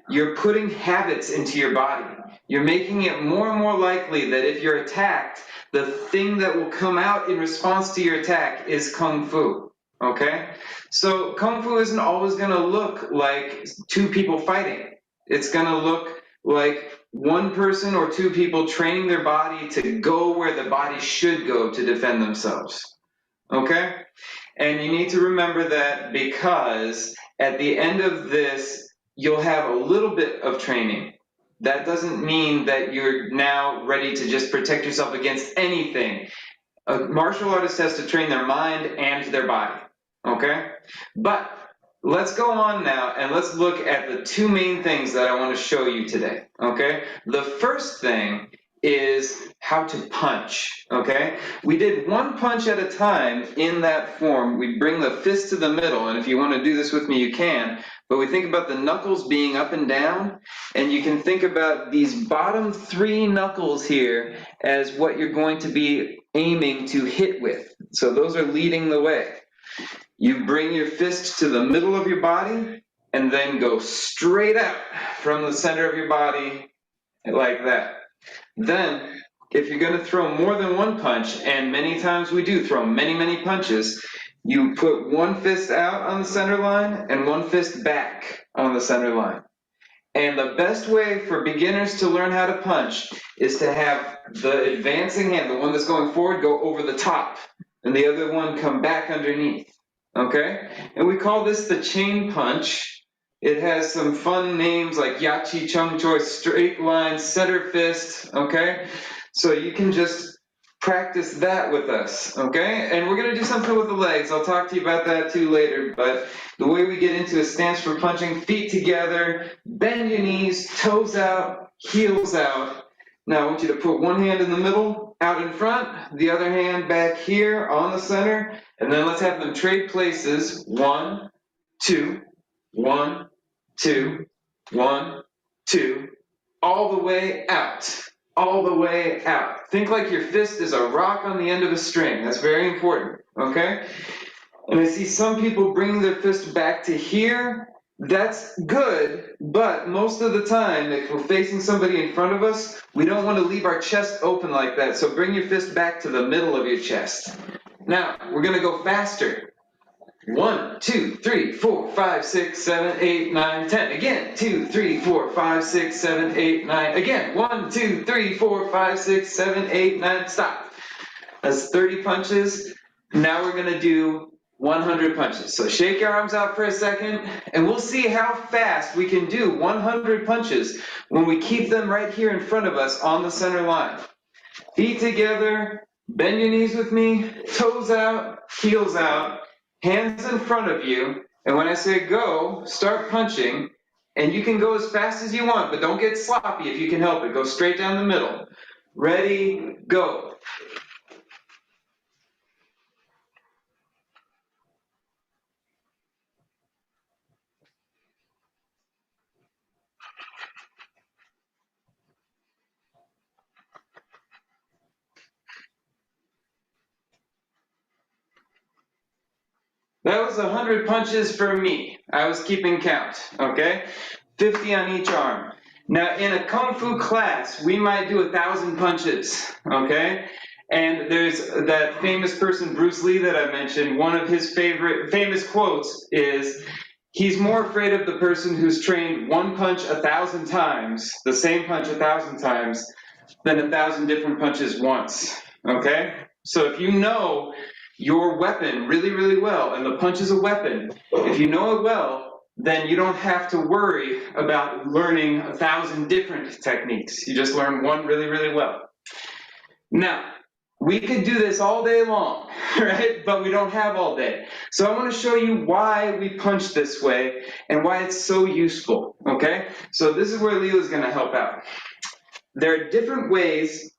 you're putting habits into your body. You're making it more and more likely that if you're attacked, the thing that will come out in response to your attack is Kung Fu, okay? So Kung Fu isn't always going to look like two people fighting. It's going to look like one person or two people training their body to go where the body should go to defend themselves, okay? And you need to remember that, because at the end of this, you'll have a little bit of training. That doesn't mean that you're now ready to just protect yourself against anything. A martial artist has to train their mind and their body, okay? But let's go on now and let's look at the two main things that I want to show you today, okay? The first thing is how to punch, okay? We did one punch at a time in that form. We bring the fist to the middle, and if you want to do this with me, you can. But we think about the knuckles being up and down, and you can think about these bottom three knuckles here as what you're going to be aiming to hit with. So those are leading the way. You bring your fist to the middle of your body, and then go straight out from the center of your body like that. Then, if you're going to throw more than one punch, and many times we do throw many punches, you put one fist out on the center line and one fist back on the center line. And the best way for beginners to learn how to punch is to have the advancing hand, the one that's going forward, go over the top, and the other one come back underneath, okay? And we call this the chain punch. It has some fun names like Yachi, Chung Choi, straight line, center fist, okay? So you can just practice that with us, okay? And we're going to do something with the legs. I'll talk to you about that too later. But the way we get into a stance for punching, feet together, bend your knees, toes out, heels out. Now I want you to put one hand in the middle, out in front, the other hand back here on the center, and then let's have them trade places. 1, 2, 1, 2, 1, 2, all the way out. All the way out. Think like your fist is a rock on the end of a string. That's very important, okay? And I see some people bringing their fist back to here. That's good, but most of the time, if we're facing somebody in front of us, we don't want to leave our chest open like that. So bring your fist back to the middle of your chest. Now, we're going to go faster. 1, 2, 3, 4, 5, 6, 7, 8, 9, 10. Again, 2, 3, 4, 5, 6, 7, 8, 9. Again, 1, 2, 3, 4, 5, 6, 7, 8, 9. Stop. That's 30 punches. Now we're going to do 100 punches. So shake your arms out for a second, and we'll see how fast we can do 100 punches when we keep them right here in front of us on the center line. Feet together, bend your knees with me, toes out, heels out. Hands in front of you, and when I say go, start punching, and you can go as fast as you want, but don't get sloppy if you can help it. Go straight down the middle. Ready, go. That was 100 punches for me. I was keeping count, okay? 50 on each arm. Now, in a Kung Fu class, we might do 1,000 punches, okay? And there's that famous person, Bruce Lee, that I mentioned. One of his famous quotes is, he's more afraid of the person who's trained one punch 1,000 times, the same punch 1,000 times, than 1,000 different punches once, okay? So if you know your weapon really well, and the punch is a weapon, if you know it well, then you don't have to worry about learning 1,000 different techniques. You just learn one really well. Now, we could do this all day long, right? But we don't have all day. So I want to show you why we punch this way and why it's so useful, okay? So this is where Leela's going to help out. There are different ways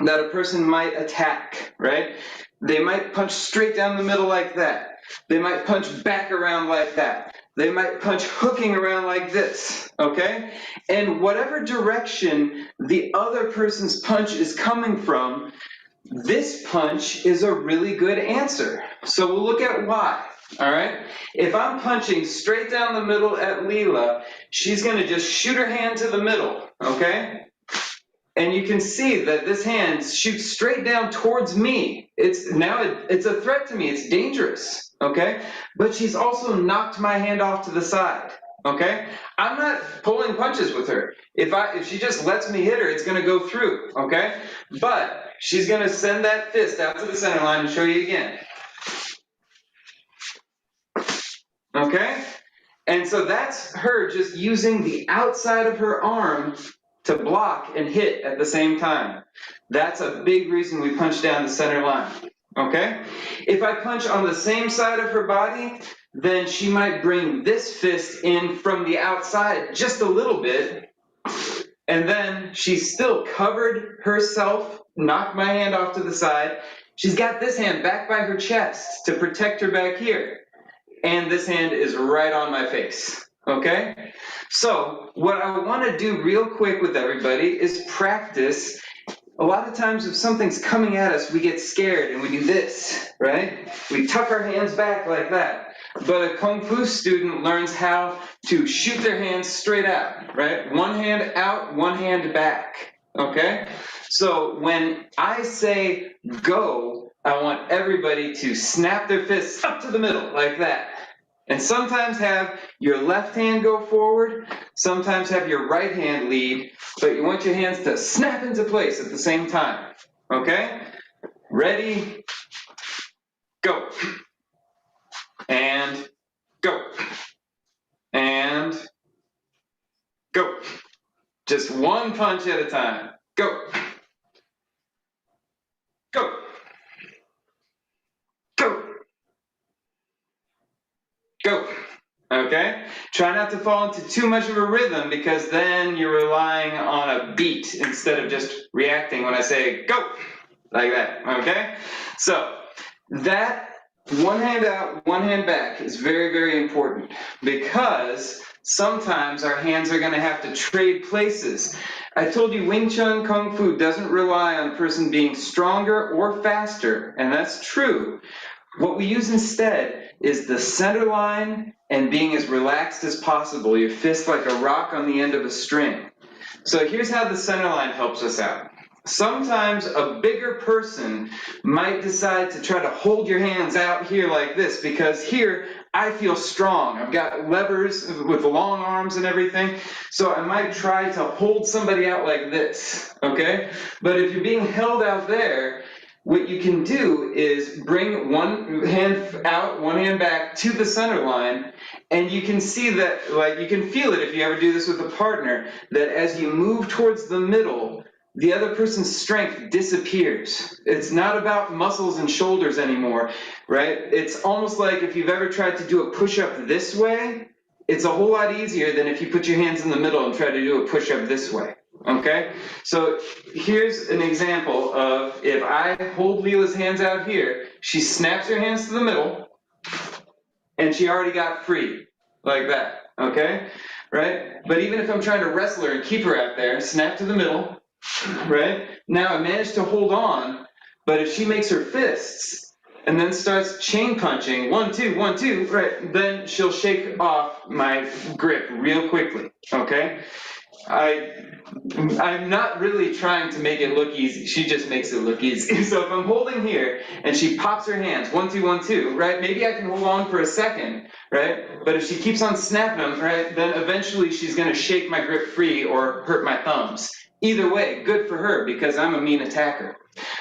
that a person might attack, right? They might punch straight down the middle like that. They might punch back around like that. They might punch hooking around like this, okay? And whatever direction the other person's punch is coming from, this punch is a really good answer. So we'll look at why. All right? If I'm punching straight down the middle at Leela, she's going to just shoot her hand to the middle, okay? And you can see that this hand shoots straight down towards me. It's a threat to me. It's dangerous, okay? But she's also knocked my hand off to the side, okay? I'm not pulling punches with her. If she just lets me hit her, it's going to go through, okay? But she's going to send that fist out to the center line and show you again. Okay? And so that's her just using the outside of her arm to block and hit at the same time. That's a big reason we punch down the center line. Okay? If I punch on the same side of her body, then she might bring this fist in from the outside just a little bit, and then she's still covered herself, knocked my hand off to the side. She's got this hand back by her chest to protect her back here. And this hand is right on my face, okay? So what I want to do real quick with everybody is practice. A lot of times if something's coming at us, we get scared and we do this, right? We tuck our hands back like that. But a Kung Fu student learns how to shoot their hands straight out, right? One hand out, one hand back, okay? So when I say go, I want everybody to snap their fists up to the middle like that. And sometimes have your left hand go forward, sometimes have your right hand lead, but you want your hands to snap into place at the same time. Okay? Ready? Go. And go. And go. Just one punch at a time. Go. Go. Go. Go. Okay? Try not to fall into too much of a rhythm because then you're relying on a beat instead of just reacting when I say go. Like that. Okay? So that one hand out, one hand back is very, very important because sometimes our hands are going to have to trade places. I told you Wing Chun Kung Fu doesn't rely on a person being stronger or faster, and that's true. What we use instead is the center line and being as relaxed as possible, your fist like a rock on the end of a string. So here's how the center line helps us out. Sometimes a bigger person might decide to try to hold your hands out here like this because here I feel strong. I've got levers with long arms and everything, so I might try to hold somebody out like this, okay? But if you're being held out there, what you can do is bring one hand out, one hand back to the center line, and you can see that, like you can feel it if you ever do this with a partner, that as you move towards the middle, the other person's strength disappears. It's not about muscles and shoulders anymore, right? It's almost like if you've ever tried to do a push-up this way, it's a whole lot easier than if you put your hands in the middle and try to do a push-up this way, okay? So here's an example of if I hold Leela's hands out here, she snaps her hands to the middle, and she already got free, like that, okay? Right? But even if I'm trying to wrestle her and keep her out there, snap to the middle, right? Now I managed to hold on, but if she makes her fists and then starts chain punching, 1, 2, 1, 2, right, then she'll shake off my grip real quickly, okay? I'm not really trying to make it look easy. She just makes it look easy. So if I'm holding here and she pops her hands, 1, 2, 1, 2, right? Maybe I can hold on for a second, right? But if she keeps on snapping them, right, then eventually she's going to shake my grip free or hurt my thumbs. Either way, good for her because I'm a mean attacker,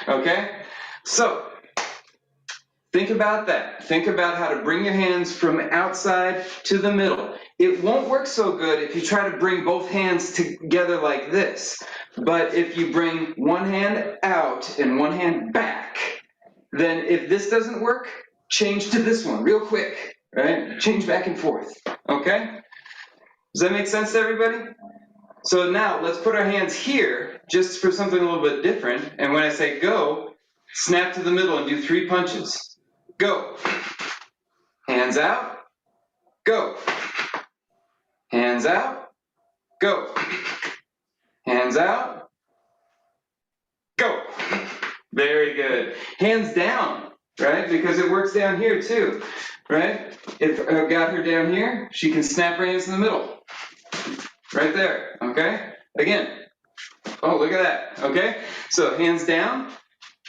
okay? So think about that. Think about how to bring your hands from outside to the middle. It won't work so good if you try to bring both hands together like this. But if you bring one hand out and one hand back, then if this doesn't work, change to this one real quick, right? Change back and forth, okay? Does that make sense to everybody? So now let's put our hands here just for something a little bit different. And when I say go, snap to the middle and do 3 punches. Go. Hands out. Go. Hands out. Go. Hands out. Go. Very good. Hands down. right? Because it works down here too, right? If I've got her down here, she can snap her hands in the middle, right there, okay? Again, oh, look at that, okay? So hands down,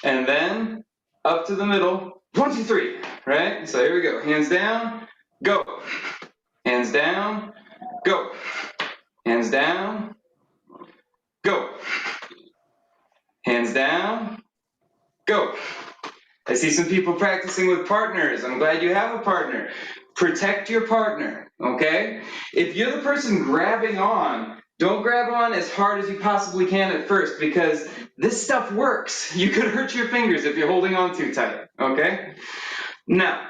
and then up to the middle, 1, 2, 3, right? So here we go, hands down, go. Hands down, go. Hands down, go. Hands down, go. I see some people practicing with partners. I'm glad you have a partner. Protect your partner, okay? If you're the person grabbing on, don't grab on as hard as you possibly can at first, because this stuff works. You could hurt your fingers if you're holding on too tight, okay? Now,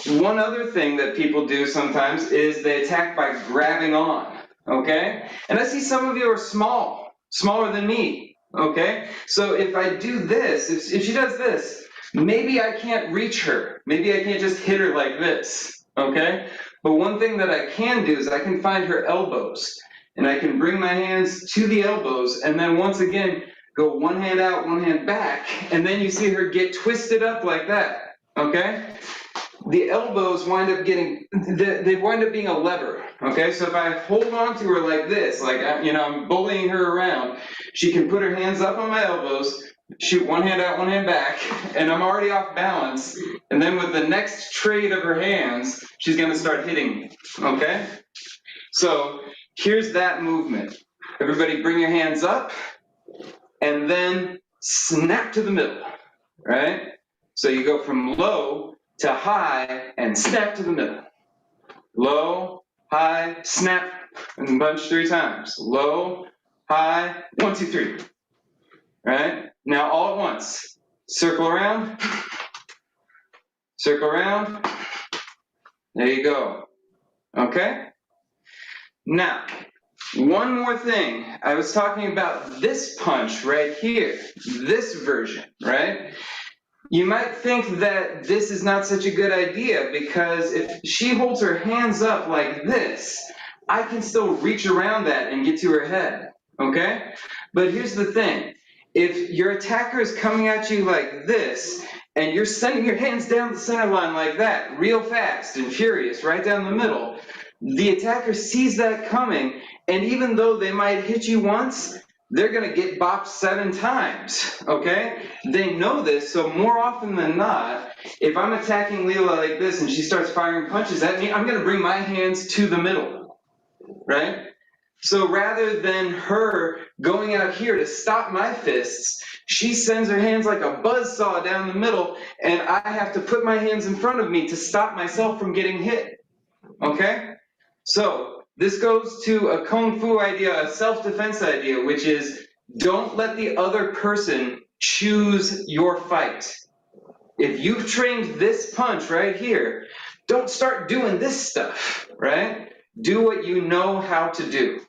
one other thing that people do sometimes is they attack by grabbing on, okay? And I see some of you are smaller than me, okay? So if I do this, if she does this, maybe I can't reach her. Maybe I can't just hit her like this, okay? But one thing that I can do is I can find her elbows, and I can bring my hands to the elbows, and then once again, go one hand out, one hand back, and then you see her get twisted up like that, okay? The elbows wind up they wind up being a lever, okay? So if I hold on to her like this, like, I'm bullying her around, she can put her hands up on my elbows, shoot one hand out, one hand back, and I'm already off balance, and then with the next trade of her hands, she's gonna start hitting me, okay? So here's that movement. Everybody bring your hands up, and then snap to the middle, right? So you go from low to high and snap to the middle. Low, high, snap, and bunch 3 times. Low, high, 1, 2, 3. Right? Now all at once. Circle around. Circle around. There you go. Okay? Now, one more thing. I was talking about this punch right here. This version, right? You might think that this is not such a good idea, because if she holds her hands up like this, I can still reach around that and get to her head, okay? But here's the thing. If your attacker is coming at you like this, and you're sending your hands down the center line like that, real fast and furious, right down the middle, the attacker sees that coming, and even though they might hit you once, they're going to get bopped 7 times, okay? They know this, so more often than not, if I'm attacking Leela like this and she starts firing punches at me, I'm going to bring my hands to the middle, right? So rather than her going out here to stop my fists, she sends her hands like a buzzsaw down the middle, and I have to put my hands in front of me to stop myself from getting hit, okay? So this goes to a Kung Fu idea, a self-defense idea, which is don't let the other person choose your fight. If you've trained this punch right here, don't start doing this stuff, right? Do what you know how to do,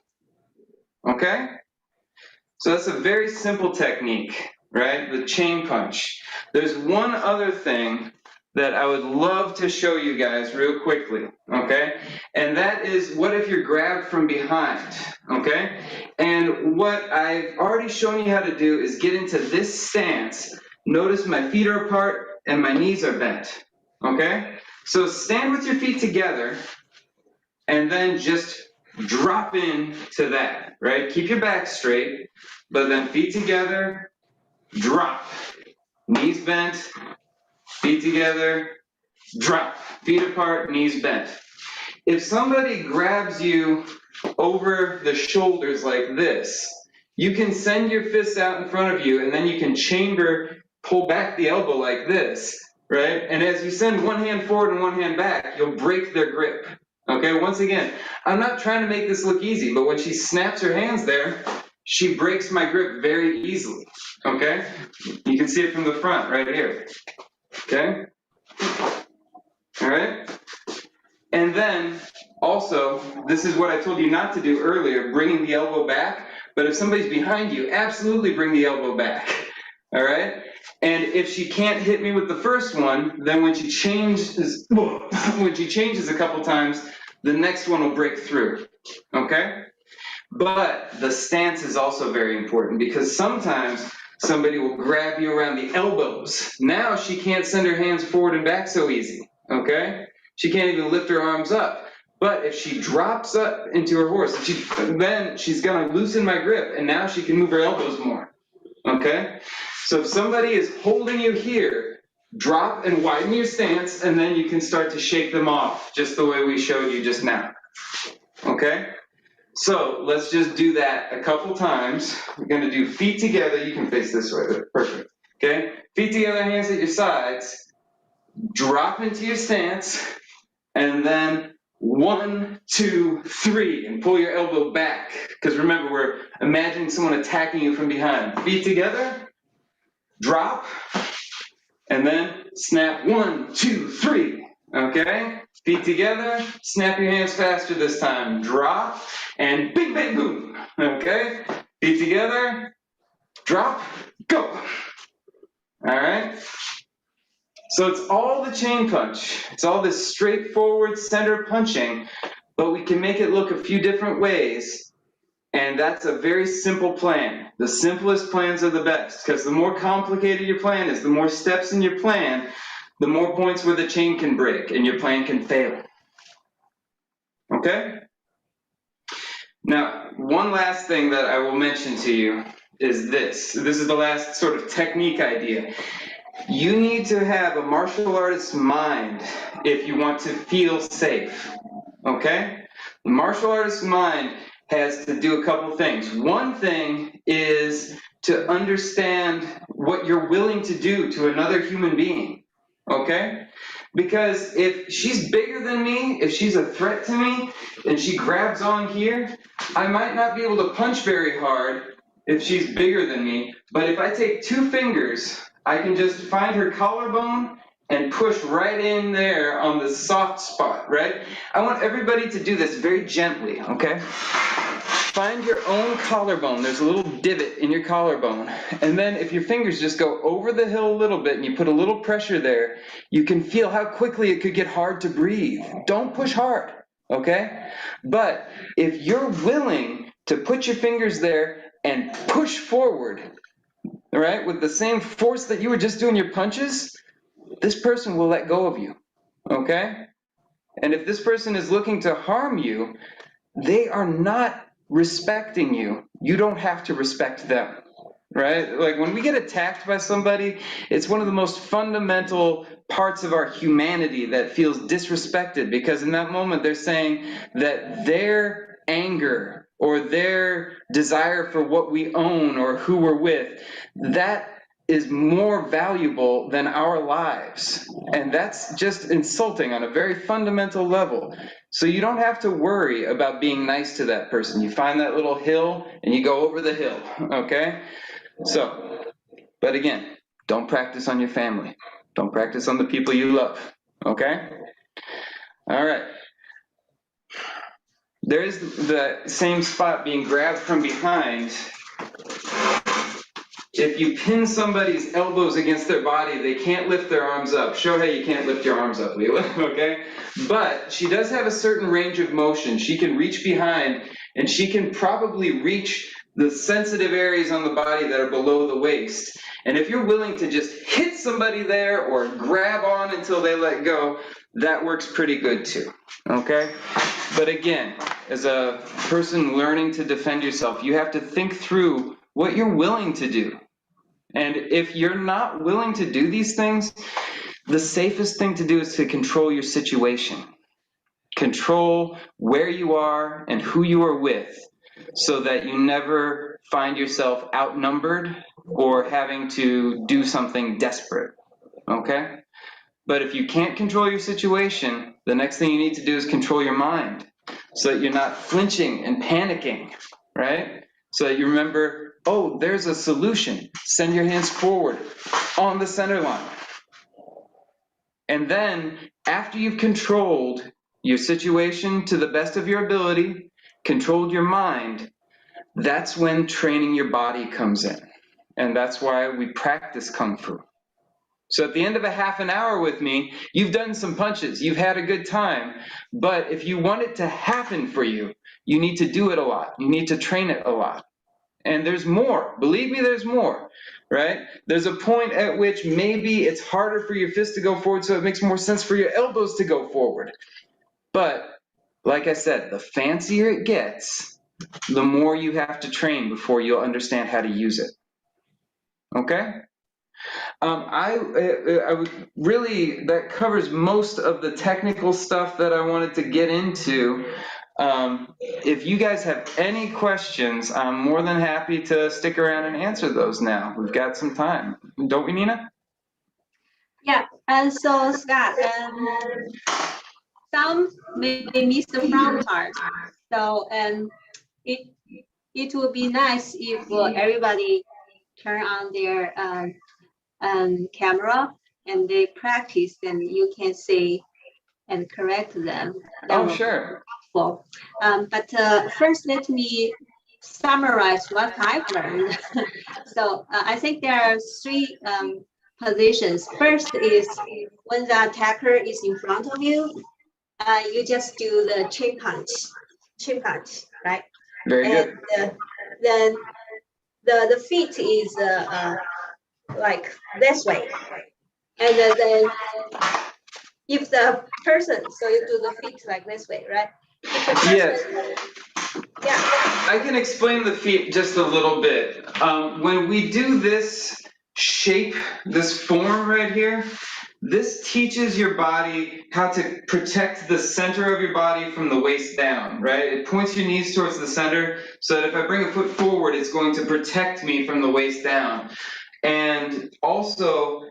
okay? So that's a very simple technique, right? The chain punch. There's one other thing that I would love to show you guys real quickly, okay? And that is, what if you're grabbed from behind, okay? And what I've already shown you how to do is get into this stance. Notice my feet are apart and my knees are bent, okay? So stand with your feet together and then just drop in to that, right? Keep your back straight, but then feet together, drop. Knees bent, feet together, drop. Feet apart, knees bent. If somebody grabs you over the shoulders like this, you can send your fists out in front of you, and then you can chamber, pull back the elbow like this, right? And as you send one hand forward and one hand back, you'll break their grip. Okay, once again, I'm not trying to make this look easy, but when she snaps her hands there, she breaks my grip very easily, okay? You can see it from the front right here, okay? All right? And then, also, this is what I told you not to do earlier, bringing the elbow back, but if somebody's behind you, absolutely bring the elbow back, all right? And if she can't hit me with the first one, then when she changes a couple times, the next one will break through, okay? But the stance is also very important, because sometimes Somebody will grab you around the elbows. Now she can't send her hands forward and back so easy, okay? She can't even lift her arms up. But if she drops up into her horse, then she's gonna loosen my grip, and now she can move her elbows more, okay? So if somebody is holding you here, drop and widen your stance, and then you can start to shake them off, just the way we showed you just now, okay? So let's just do that a couple times. We're gonna do feet together. You can face this way, perfect, okay? Feet together, hands at your sides, drop into your stance, and then 1, 2, 3, and pull your elbow back. Because remember, we're imagining someone attacking you from behind. Feet together, drop, and then snap 1, 2, 3. Okay? Feet together, snap your hands faster this time. Drop, and bing, bang, boom. Okay? Feet together, drop, go. All right? So it's all the chain punch. It's all this straightforward center punching, but we can make it look a few different ways, and that's a very simple plan. The simplest plans are the best, because the more complicated your plan is, the more steps in your plan, the more points where the chain can break and your plan can fail. Okay? Now, one last thing that I will mention to you is this. This is the last sort of technique idea. You need to have a martial artist's mind if you want to feel safe, okay? The martial artist's mind has to do a couple things. One thing is to understand what you're willing to do to another human being, okay? Because if she's bigger than me, if she's a threat to me, and she grabs on here, I might not be able to punch very hard if she's bigger than me, but if I take 2 fingers, I can just find her collarbone and push right in there on the soft spot, right? I want everybody to do this very gently, okay? Find your own collarbone. There's a little divot in your collarbone. And then if your fingers just go over the hill a little bit and you put a little pressure there, you can feel how quickly it could get hard to breathe. Don't push hard, okay? But if you're willing to put your fingers there and push forward, all right, with the same force that you were just doing your punches, this person will let go of you, okay? And if this person is looking to harm you, they are not respecting you. You don't have to respect them, right? Like when we get attacked by somebody, it's one of the most fundamental parts of our humanity that feels disrespected, because in that moment they're saying that their anger or their desire for what we own or who we're with, that is more valuable than our lives. And that's just insulting on a very fundamental level. So you don't have to worry about being nice to that person. You find that little hill and you go over the hill, okay? So, but again, don't practice on your family. Don't practice on the people you love, okay? All right. There is the same spot being grabbed from behind. If you pin somebody's elbows against their body, they can't lift their arms up. Show how you can't lift your arms up, Leela, okay? But she does have a certain range of motion. She can reach behind, and she can probably reach the sensitive areas on the body that are below the waist. And if you're willing to just hit somebody there or grab on until they let go, that works pretty good too, okay? But again, as a person learning to defend yourself, you have to think through what you're willing to do. And if you're not willing to do these things, the safest thing to do is to control your situation. Control where you are and who you are with, so that you never find yourself outnumbered or having to do something desperate, okay? But if you can't control your situation, the next thing you need to do is control your mind, so that you're not flinching and panicking, right? So that you remember, oh, there's a solution. Send your hands forward on the center line. And then after you've controlled your situation to the best of your ability, controlled your mind, that's when training your body comes in. And that's why we practice Kung Fu. So at the end of a half an hour with me, you've done some punches, you've had a good time, but if you want it to happen for you, you need to do it a lot. You need to train it a lot. And there's more. Believe me, there's more, right? There's a point at which maybe it's harder for your fist to go forward, so it makes more sense for your elbows to go forward. But like I said, the fancier it gets, the more you have to train before you'll understand how to use it. Okay? I would really, that covers most of the technical stuff that I wanted to get into. If you guys have any questions, I'm more than happy to stick around and answer those now. We've got some time. Don't we, Nina? Yeah, and so Scott, some may miss the front part. So, it would be nice if everybody turn on their camera and they practice, and you can see and correct them. That Oh, sure. helpful. But first, let me summarize what I've learned. So I think there are three positions. First is when the attacker is in front of you, you just do the chin punch, right? Very good. Then the feet is like this way, and then if the person, so you do the feet like this way, right? Yes. Yeah. I can explain the feet just a little bit. When we do this shape, this form right here, this teaches your body how to protect the center of your body from the waist down, right? It points your knees towards the center so that if I bring a foot forward, it's going to protect me from the waist down. And also,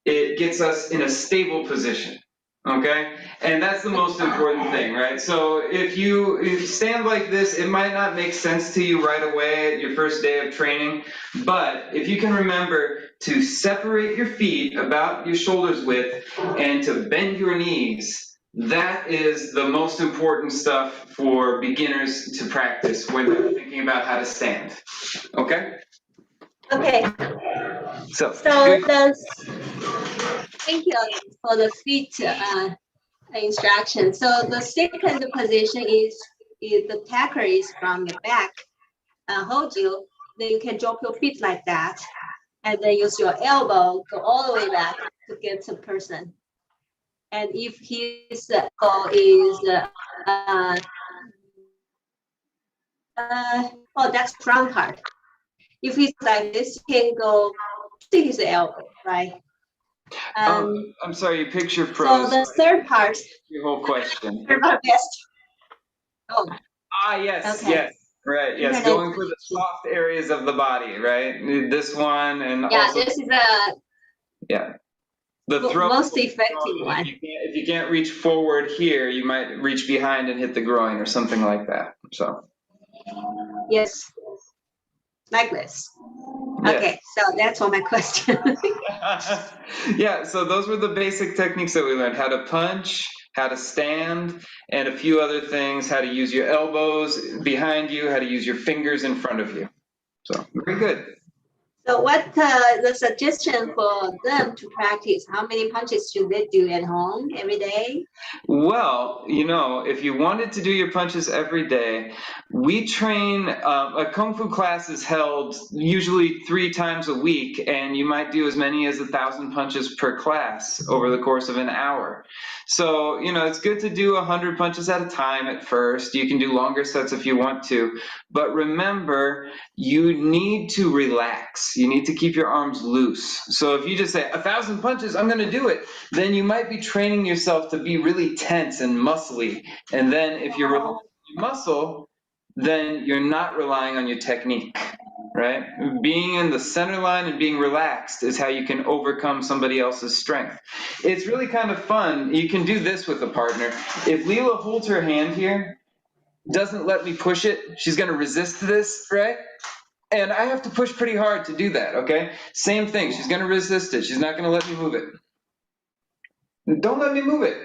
it gets us in a stable position. Okay, and that's the most important thing, right? So if you stand like this, it might not make sense to you right away at your first day of training, but if you can remember to separate your feet about your shoulders width and to bend your knees, that is the most important stuff for beginners to practice when they're thinking about how to stand. Okay? Okay. So thank you for the feet instruction. So the second position is if the attacker is from the back, hold you, then you can drop your feet like that, and then use your elbow, go all the way back to get the person. And if his elbow is that's front part. If he's like this, you can go to his elbow, right? I'm sorry, your picture froze. So the third part. Your whole question. My best. Oh. Yes, okay. yes, right, yes, going for the soft areas of the body, right? This one and also. This is the throat. Most effective one. If you can't reach forward here, you might reach behind and hit the groin or something like that. So. Yes. Like this. Yes. Okay, so that's all my question. Yeah, so those were the basic techniques that we learned: how to punch, how to stand, and a few other things: how to use your elbows behind you, how to use your fingers in front of you. So very good. So what the suggestion for them to practice? How many punches should they do at home every day? Well, if you wanted to do your punches every day, we train, a Kung Fu class is held usually 3 times a week, and you might do as many as 1,000 punches per class over the course of an hour. So, it's good to do 100 punches at a time at first. You can do longer sets if you want to, but remember, you need to relax. You need to keep your arms loose. So if you just say 1,000 punches, I'm going to do it, then you might be training yourself to be really tense and muscly. And then if you're relying on your muscle, then you're not relying on your technique, right? Being in the center line and being relaxed is how you can overcome somebody else's strength. It's really kind of fun. You can do this with a partner. If Leela holds her hand here, doesn't let me push it, she's going to resist this, right? And I have to push pretty hard to do that, okay? Same thing, she's going to resist it. She's not going to let me move it. Don't let me move it.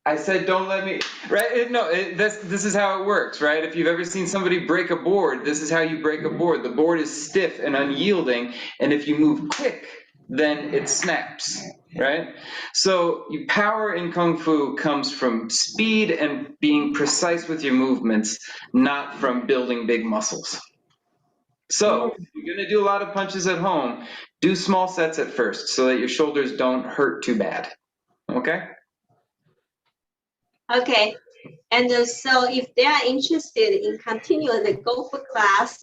I said don't let me, right? This is how it works, right? If you've ever seen somebody break a board, this is how you break a board. The board is stiff and unyielding, and if you move quick, then it snaps, right? So power in Kung Fu comes from speed and being precise with your movements, not from building big muscles. So if you're going to do a lot of punches at home, do small sets at first so that your shoulders don't hurt too bad. Okay? Okay. And so if they are interested in continuing the Kung Fu class,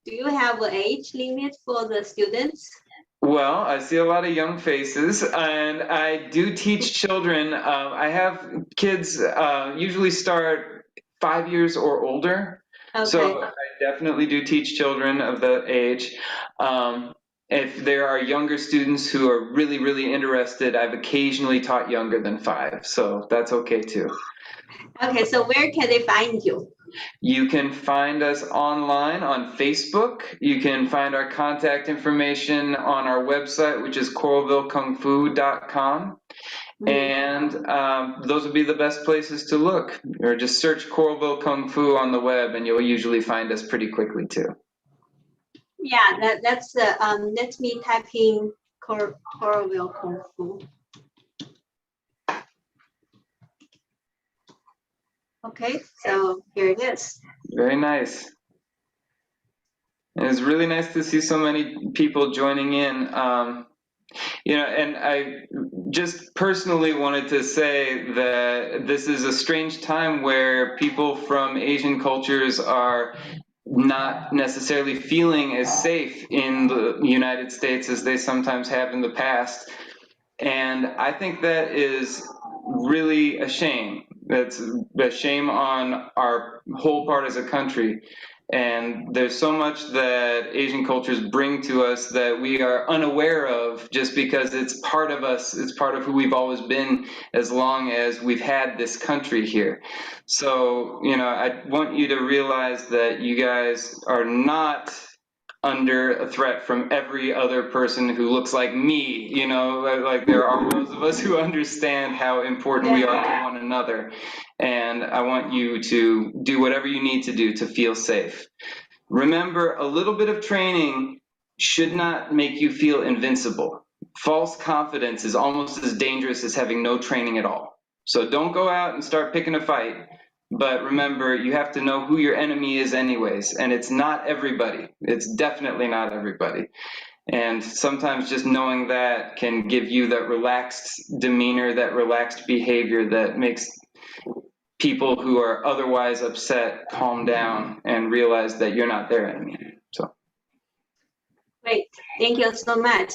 do you have an age limit for the students? Well, I see a lot of young faces, and I do teach children. I have kids usually start 5 years or older. Okay. So I definitely do teach children of that age. If there are younger students who are really, really interested, I've occasionally taught younger than 5, so that's okay too. Okay, so where can they find you? You can find us online on Facebook. You can find our contact information on our website, which is coralvillekungfu.com. And those would be the best places to look. Or just search Coralville Kung Fu on the web, and you'll usually find us pretty quickly too. Yeah, that's let me type in Coralville Kung Fu. Okay, so here it is. Very nice. It's really nice to see so many people joining in. And I just personally wanted to say that this is a strange time where people from Asian cultures are not necessarily feeling as safe in the United States as they sometimes have in the past. And I think that is really a shame. That's a shame on our whole part as a country. And there's so much that Asian cultures bring to us that we are unaware of just because it's part of us, it's part of who we've always been as long as we've had this country here. So, I want you to realize that you guys are not under a threat from every other person who looks like me, like there are those of us who understand how important we are to one another. And I want you to do whatever you need to do to feel safe. Remember, a little bit of training should not make you feel invincible. False confidence is almost as dangerous as having no training at all. So don't go out and start picking a fight. But remember, you have to know who your enemy is anyways, and it's not everybody. It's definitely not everybody. And sometimes just knowing that can give you that relaxed demeanor, that relaxed behavior that makes people who are otherwise upset calm down and realize that you're not their enemy. So. Great, thank you so much.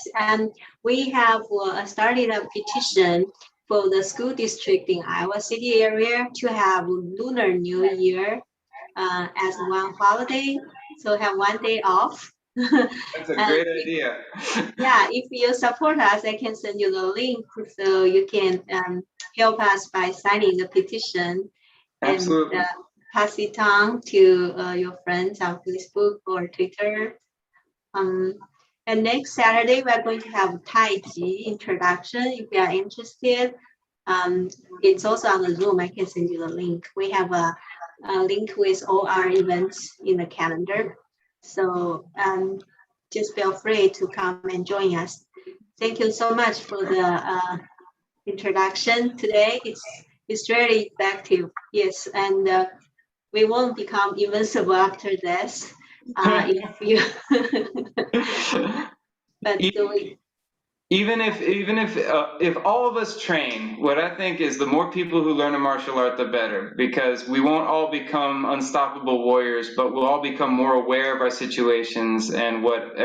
We have started a petition for the school district in Iowa City area to have Lunar New Year as one holiday, so have one day off. That's a great idea. Yeah, if you support us, I can send you the link so you can help us by signing the petition. Absolutely. And pass it on to your friends on Facebook or Twitter. And next Saturday, we're going to have Tai Chi introduction. If you are interested, it's also on the Zoom. I can send you the link. We have a link with all our events in the calendar. So just feel free to come and join us. Thank you so much for the introduction today. It's really effective. Yes, and we won't become invincible after this. If you but even if all of us train, what I think is the more people who learn a martial art, the better, because we won't all become unstoppable warriors, but we'll all become more aware of our situations and what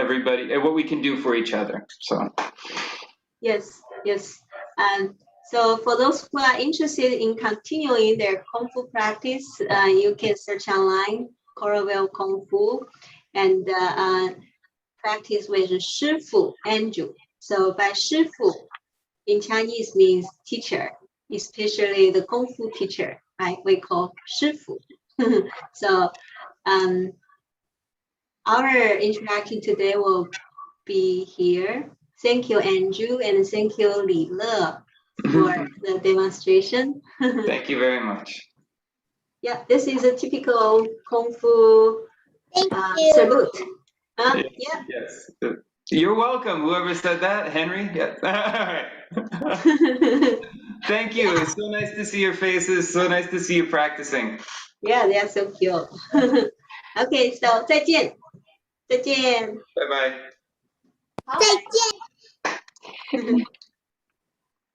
we can do for each other. So yes. And so for those who are interested in continuing their Kung Fu practice, you can search online Coralville Kung Fu and practice with Shifu Andrew. So by Shifu in Chinese means teacher, especially the Kung Fu teacher, right? We call Shifu. So our interaction today will be here. Thank you, Andrew, and thank you, Li Le, for the demonstration. Thank you very much. Yeah, this is a typical Kung Fu salute. Yeah. Yes. You're welcome. Whoever said that, Henry. Yes. All right. Thank you. It's so nice to see your faces. So nice to see you practicing. Yeah, they are so cute. Okay, so 再见.再见。拜拜。再见。